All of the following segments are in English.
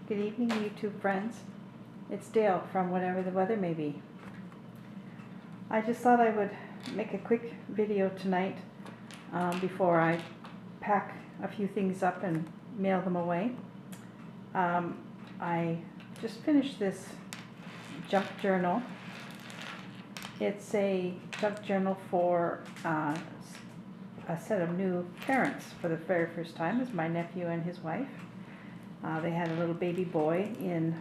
Good evening, YouTube friends. It's Dale from Whatever the Weather May Be. I just thought I would make a quick video tonight before I pack a few things up and mail them away. I just finished this junk journal. It's a junk journal for a set of new parents for the very first time. It's my nephew and his wife. They had a little baby boy in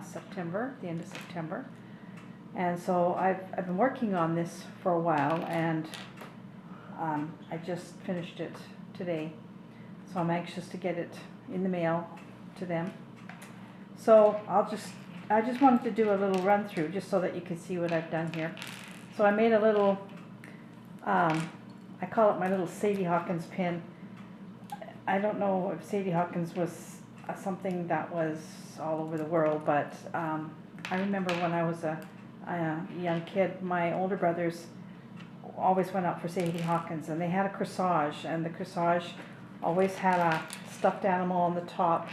September, the end of September. And so I've been working on this for a while, and I just finished it today. So I'm anxious to get it in the mail to them. So I just wanted to do a little run through just so that you can see what I've done here. So I made a little, I call it my little Sadie Hawkins pin. I don't know if Sadie Hawkins was something that was all over the world, but I remember when I was a young kid, my older brothers always went out for Sadie Hawkins, and they had a corsage, and the corsage always had a stuffed animal on the top,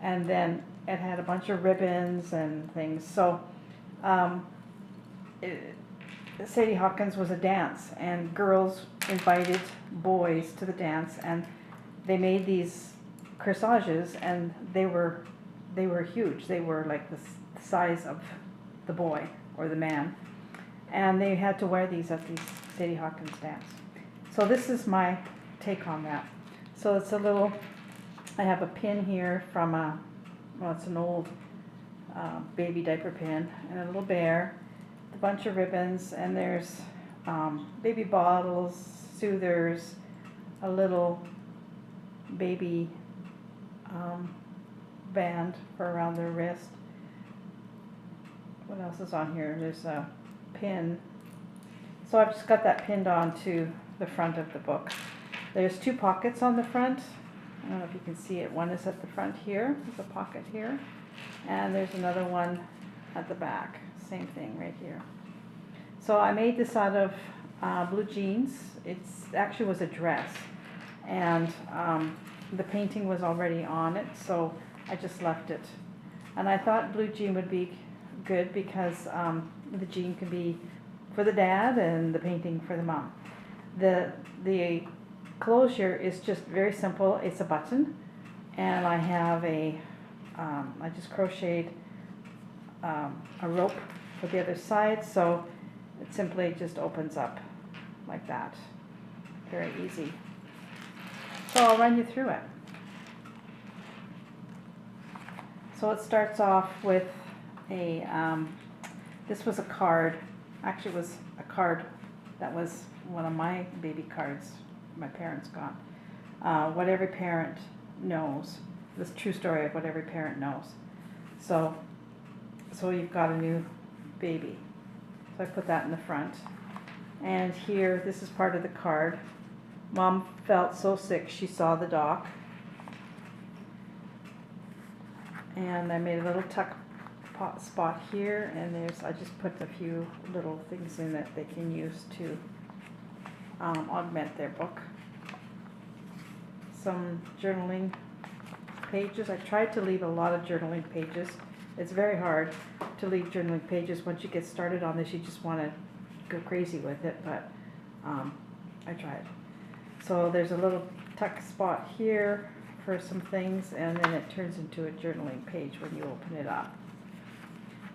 and then it had a bunch of ribbons and things. So Sadie Hawkins was a dance, and girls invited boys to the dance, and they made these corsages, and they were huge. They were like the size of the boy or the man, and they had to wear these at these Sadie Hawkins dance. So this is my take on that. So it's a little, I have a pin here from well, it's an old baby diaper pin, and a little bear, a bunch of ribbons, and there's baby bottles, soothers, a little baby band for around their wrist. What else is on here? There's a pin. So I've just got that pinned onto the front of the book. There's two pockets on the front. I don't know if you can see it. One is at the front here. There's a pocket here. And there's another one at the back. Same thing right here. So I made this out of blue jeans. It actually was a dress. And the painting was already on it, so I just left it. And I thought blue jean would be good because the jean can be for the dad and the painting for the mom. The closure is just very simple. It's a button, and I have I just crocheted a rope for the other side, so it simply just opens up like that. Very easy. So I'll run you through it. So it starts off with this was a card. Actually, it was a card that was one of my baby cards my parents got. What every parent knows. This true story of what every parent knows. So you've got a new baby. So I put that in the front. And here, this is part of the card. Mom felt so sick she saw the doc. And I made a little tuck spot here, and I just put a few little things in that they can use to augment their book. Some journaling pages. I tried to leave a lot of journaling pages. It's very hard to leave journaling pages. Once you get started on this, you just want to go crazy with it, but I tried. So there's a little tuck spot here for some things, and then it turns into a journaling page when you open it up.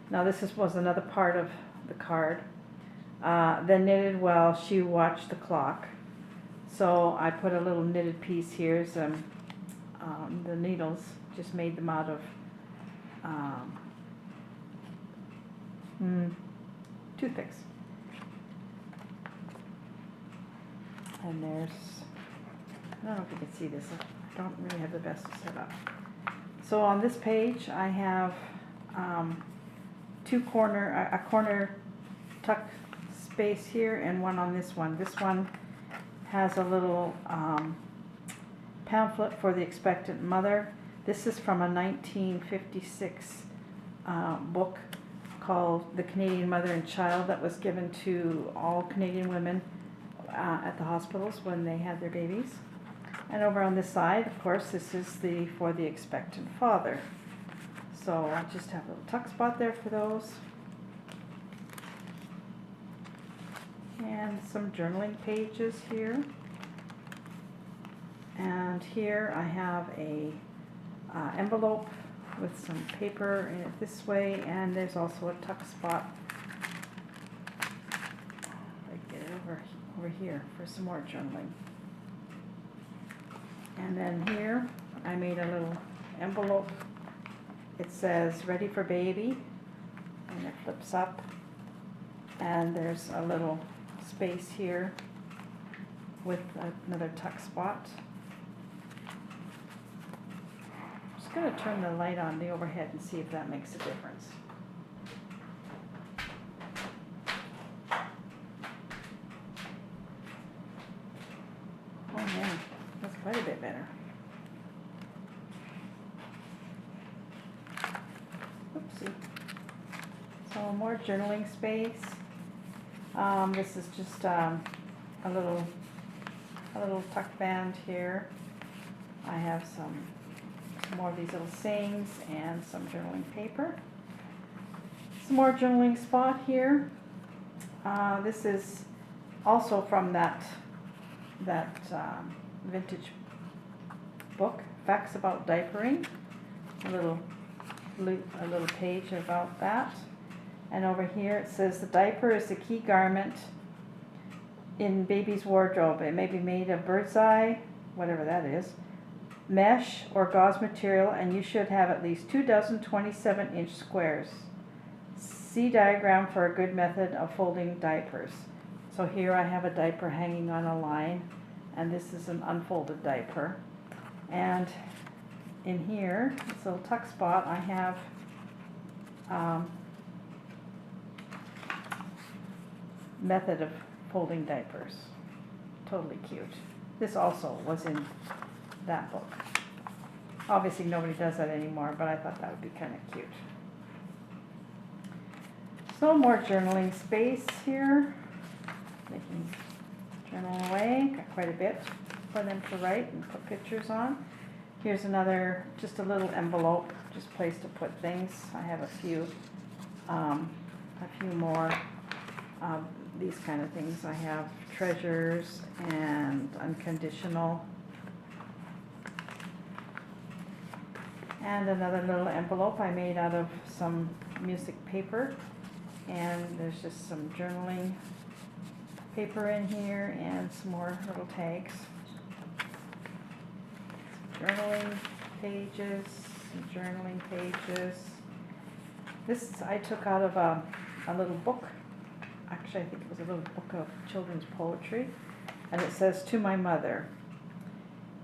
Now this was another part of the card. Then knitted while she watched the clock. So I put a little knitted piece here. Some the needles, just made them out of toothpicks. And there's, I don't know if you can see this. I don't really have the best setup. So on this page, I have a corner tuck space here, and one on this one. This one has a little pamphlet for the expectant mother. This is from a 1956 book called The Canadian Mother and Child that was given to all Canadian women at the hospitals when they had their babies. And over on this side, of course, this is for the expectant father. So I just have a little tuck spot there for those. And some journaling pages here. And here I have a envelope with some paper in it this way, and there's also a tuck spot. I get it over here for some more journaling. And then here I made a little envelope. It says ready for baby, and it flips up, and there's a little space here with another tuck spot. I'm just going to turn the light on the overhead and see if that makes a difference. Oh man, that's quite a bit better. Oopsie. So more journaling space. This is just a little tuck band here. I have some more of these little sayings and some journaling paper. Some more journaling spot here. This is also from that vintage book, Facts About Diapering. A little page about that. And over here it says the diaper is the key garment in baby's wardrobe. It may be made of bird's eye, whatever that is, mesh or gauze material, and you should have at least 2 dozen 27-inch squares. See diagram for a good method of folding diapers. So here I have a diaper hanging on a line, and this is an unfolded diaper. And in here, this little tuck spot, I have method of folding diapers. Totally cute. This also was in that book. Obviously nobody does that anymore, but I thought that would be kind of cute. So more journaling space here. They can journal away. Got quite a bit for them to write and put pictures on. Here's another, just a little envelope, just place to put things. I have a few more these kind of things. I have treasures and unconditional. And another little envelope I made out of some music paper. And there's just some journaling paper in here and some more little tags. Journaling pages, some journaling pages. This I took out of a little book. Actually, I think it was a little book of children's poetry. And it says, to my mother,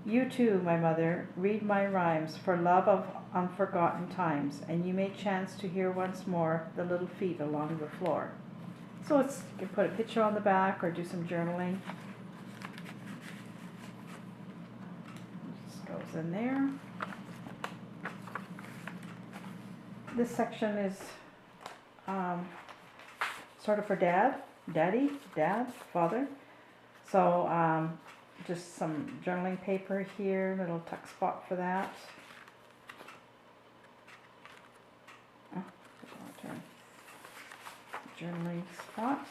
you too, my mother, read my rhymes for love of unforgotten times, and you may chance to hear once more the little feet along the floor. So you can put a picture on the back or do some journaling. Just goes in there. This section is sort of for daddy, father. So just some journaling paper here, little tuck spot for that. Journaling spot.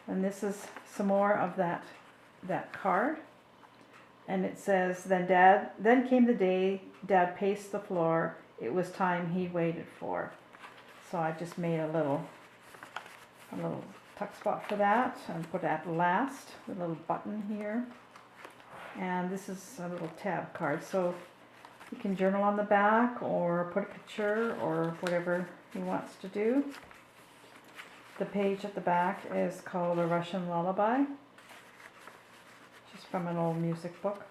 And this is some more of that card. And it says, then came the day Dad paced the floor. It was time he waited for. So I just made a little tuck spot for that and put at last, a little button here. And this is a little tab card, so you can journal on the back or put a picture or whatever he wants to do. The page at the back is called A Russian Lullaby, just from an old music book.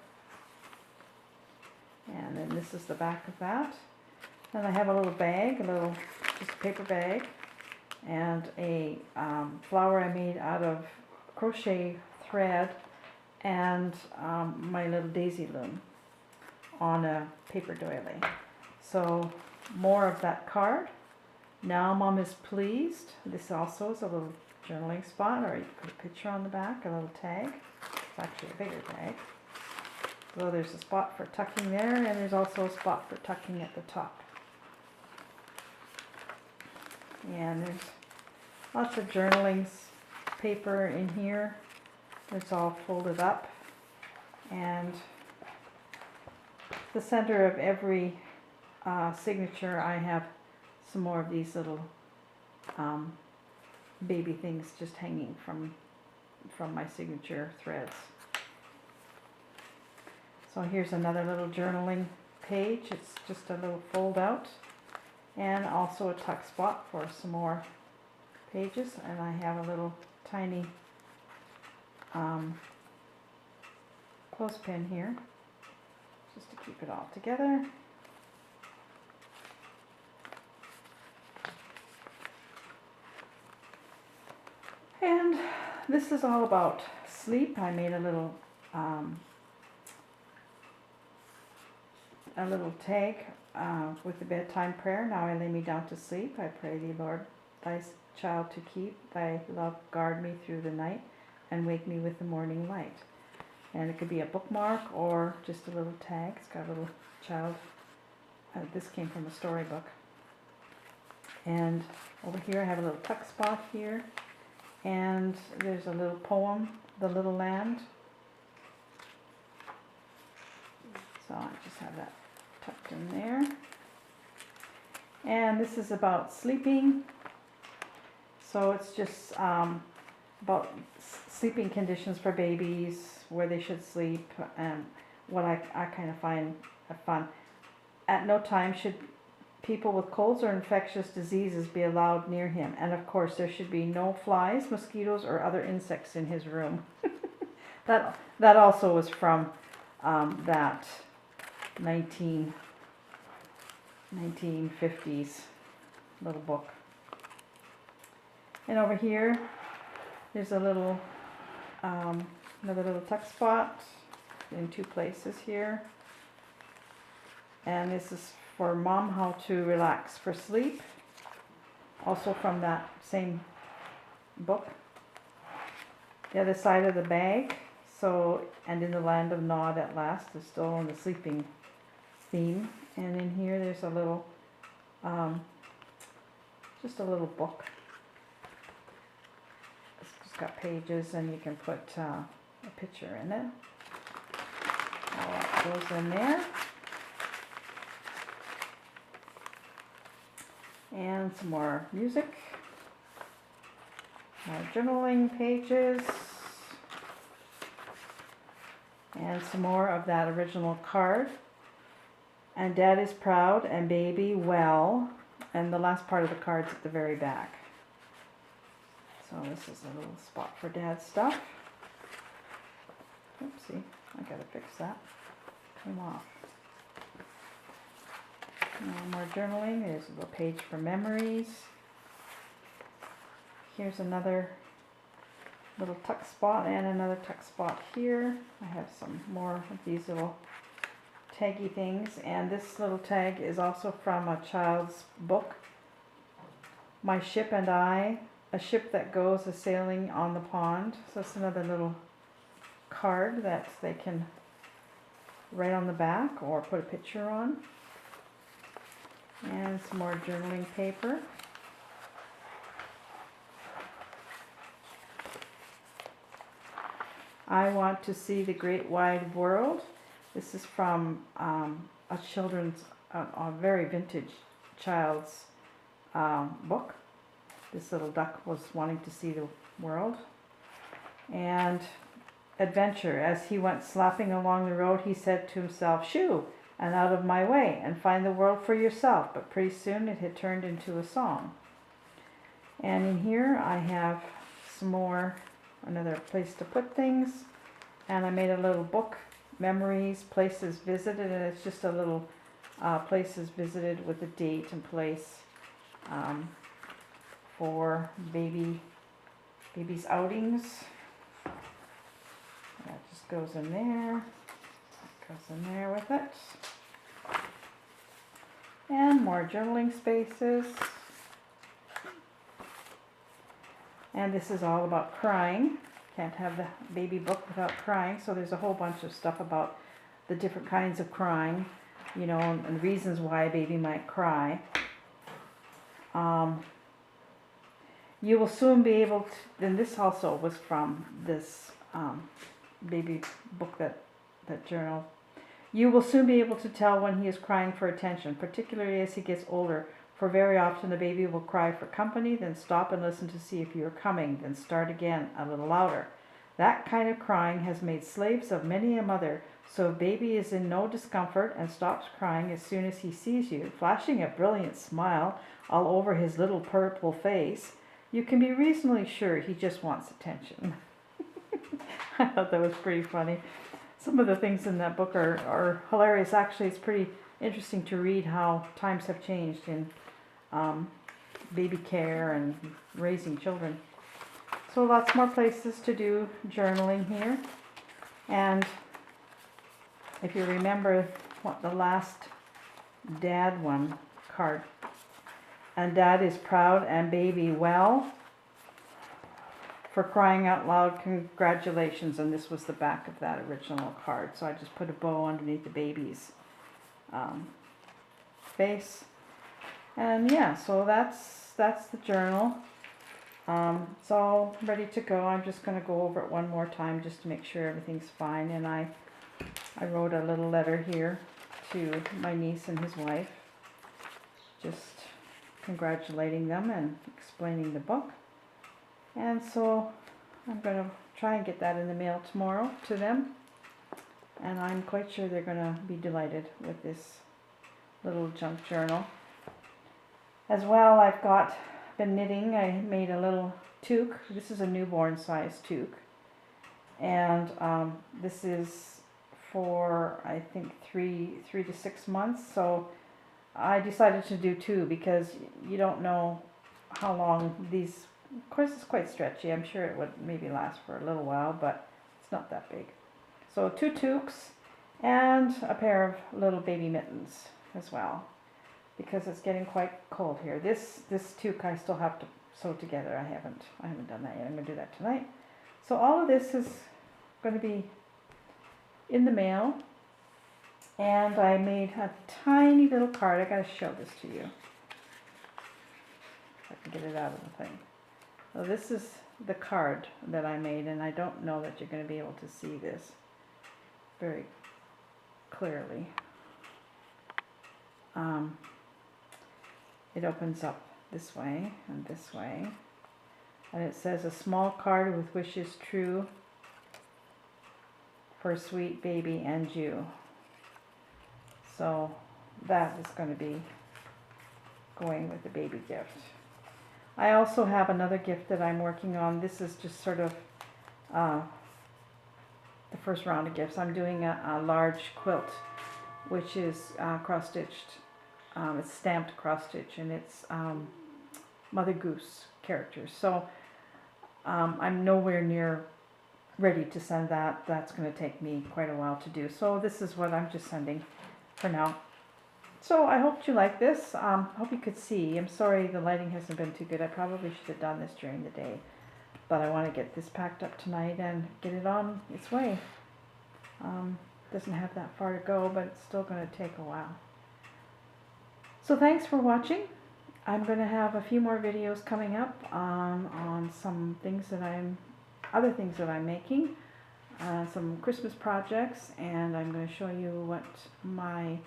And then this is the back of that. Then I have a little bag, just a paper bag, and a flower I made out of crochet thread and my little daisy loom on a paper doily. So more of that card. Now Mom is pleased. This also is a little journaling spot, or you can put a picture on the back, a little tag. It's actually a bigger tag. So there's a spot for tucking there, and there's also a spot for tucking at the top. And there's lots of journaling paper in here. It's all folded up. And the center of every signature, I have some more of these little baby things just hanging from my signature threads. So here's another little journaling page. It's just a little fold out, and also a tuck spot for some more pages. And I have a little tiny clothespin here just to keep it all together. And this is all about sleep. I made a little tag with the bedtime prayer. Now I lay me down to sleep. I pray thee, Lord, thy child to keep. Thy love guard me through the night, and wake me with the morning light. And it could be a bookmark or just a little tag. It's got a little child. This came from a storybook. And over here I have a little tuck spot here. And there's a little poem, The Little Land. So I just have that tucked in there. And this is about sleeping. So it's just about sleeping conditions for babies, where they should sleep, and what I kind of find fun. At no time should people with colds or infectious diseases be allowed near him. And of course, there should be no flies, mosquitoes, or other insects in his room. That also was from that 1950s little book. And over here, there's a little, another little tuck spot in two places here. And this is for Mom, How to Relax for Sleep. Also from that same book. The other side of the bag. So, and in the land of Nod at last is still on the sleeping theme. And in here there's a little, just a little book. It's just got pages, and you can put a picture in it. All that goes in there. And some more music. More journaling pages. And some more of that original card. And Dad is proud and baby well. And the last part of the card's at the very back. So this is a little spot for Dad's stuff. Oopsie, I gotta fix that. Came off. More journaling. There's a little page for memories. Here's another little tuck spot and another tuck spot here. I have some more of these little taggy things, and this little tag is also from a child's book, My Ship and I, a ship that goes a-sailing on the pond. So it's another little card that they can write on the back or put a picture on. And some more journaling paper. I want to see the great wide world. This is from a children's, a very vintage child's book. This little duck was wanting to see the world. And adventure. As he went slapping along the road, he said to himself, "Shoo, and out of my way, and find the world for yourself." But pretty soon it had turned into a song. And in here I have some more, another place to put things. And I made a little book, Memories, Places Visited, and it's just a little places visited with a date and place for baby's outings. That just goes in there. That goes in there with it. And more journaling spaces. And this is all about crying. Can't have the baby book without crying. So there's a whole bunch of stuff about the different kinds of crying, you know, and reasons why a baby might cry. You will soon be able to, and this also was from this baby book, that journal. You will soon be able to tell when he is crying for attention, particularly as he gets older, for very often the baby will cry for company, then stop and listen to see if you are coming, then start again a little louder. That kind of crying has made slaves of many a mother, so if baby is in no discomfort and stops crying as soon as he sees you, flashing a brilliant smile all over his little purple face, you can be reasonably sure he just wants attention. I thought that was pretty funny. Some of the things in that book are hilarious. Actually, it's pretty interesting to read how times have changed in baby care and raising children. So lots more places to do journaling here. And if you remember what the last dad one card, and dad is proud and baby well. For crying out loud, congratulations. And this was the back of that original card. So I just put a bow underneath the baby's face. And yeah, so that's the journal. It's all ready to go. I'm just going to go over it one more time just to make sure everything's fine. And I wrote a little letter here to my niece and his wife, just congratulating them and explaining the book. And so I'm going to try and get that in the mail tomorrow to them. And I'm quite sure they're going to be delighted with this little junk journal. As well, I've been knitting. I made a little toque. This is a newborn size toque. And this is for, I think, three to 6 months. So I decided to do 2 because you don't know how long these, of course it's quite stretchy. I'm sure it would maybe last for a little while, but it's not that big. So 2 toques and a pair of little baby mittens as well, because it's getting quite cold here. This toque I still have to sew together. I haven't done that yet. I'm going to do that tonight. So all of this is going to be in the mail. And I made a tiny little card. I got to show this to you. If I can get it out of the thing. So this is the card that I made, and I don't know that you're going to be able to see this very clearly. It opens up this way and this way. And it says, a small card with wishes true for sweet baby and you. So that is going to be going with the baby gift. I also have another gift that I'm working on. This is just sort of the first round of gifts. I'm doing a large quilt, which is cross-stitched. It's stamped cross-stitch, and it's Mother Goose characters. So I'm nowhere near ready to send that. That's going to take me quite a while to do. So this is what I'm just sending for now. So I hope you like this. I hope you could see. I'm sorry the lighting hasn't been too good. I probably should have done this during the day. But I want to get this packed up tonight and get it on its way. Doesn't have that far to go, but it's still going to take a while. So thanks for watching. I'm going to have a few more videos coming up on some things that other things that I'm making. Some Christmas projects, and I'm going to show you what my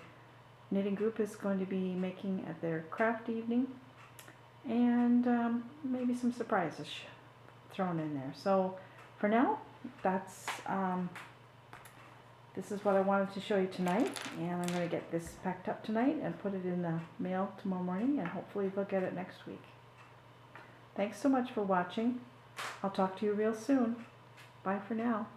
knitting group is going to be making at their craft evening, and maybe some surprises thrown in there. So for now, that's this is what I wanted to show you tonight, and I'm going to get this packed up tonight and put it in the mail tomorrow morning, and hopefully they'll get it next week. Thanks so much for watching. I'll talk to you real soon. Bye for now.